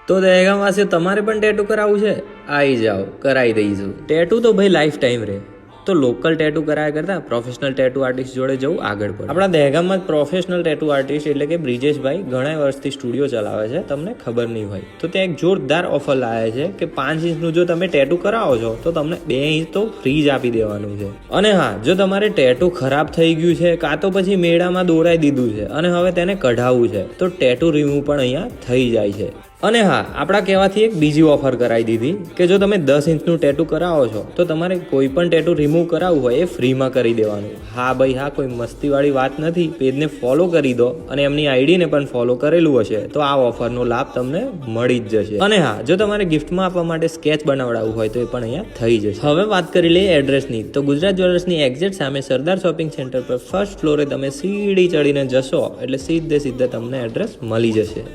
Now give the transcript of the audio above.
તો દહેગામવાસીઓ તમારે પણ ટેટુ કરાવવું છે? આવી જાઓ, કરાવી દઈશું. ટેટુ તો ભાઈ લાઈફ ટાઈમ રહે. તો લોકલ ટેટુ કરાયા કરતા પ્રોફેશનલ ટેટુ આર્ટિસ્ટ જોડે જવું આગળ પડે. આપણા દહેગામમાં જ પ્રોફેશનલ ટેટુ આર્ટિસ્ટ એટલે કે બ્રિજેશભાઈ ઘણા વર્ષથી સ્ટુડિયો ચલાવે છે, તમને ખબર નહીં હોય તો ત્યાં એક જોરદાર ઓફર લાવે છે કે 5 ઇંચનું જો તમે ટેટુ કરાવો છો તો તમને 2 ઇંચ તો ફ્રી જ આપી દેવાનું છે. અને હા, જો તમારે ટેટુ ખરાબ થઈ ગયું છે કાં તો પછી મેળામાં દોરાઈ દીધું છે અને હવે તેને કઢાવવું છે તો ટેટુ રિમૂવ પણ અહીંયા થઈ જાય છે. અને હા, આપણા કહેવાથી એક બીજી ઓફર કરાવી દીધી કે જો તમે 10 ઇંચનું ટેટુ કરાવો છો તો તમારે કોઈ પણ ટેટુ રિમૂવ કરાવવું હોય એ ફ્રીમાં કરી દેવાનું. હા ભાઈ હા, કોઈ મસ્તીવાળી વાત નથી. પેજને ફોલો કરી દો અને એમની આઈડીને પણ ફોલો કરેલું હશે તો આ ઓફરનો લાભ તમને મળી જ જશે. અને હા, જો તમારે ગિફ્ટમાં આપવા માટે સ્કેચ બનાવડાવવું હોય તો એ પણ અહીંયા થઈ જશે. હવે વાત કરી લઈએ એડ્રેસની. તો ગુજરાત જ્વેલર્સની એક્ઝેક્ટ સામે સરદાર શોપિંગ સેન્ટર પર ફર્સ્ટ ફ્લોરે તમે સીડી ચડીને જશો એટલે સીધે તમને એડ્રેસ મળી જશે.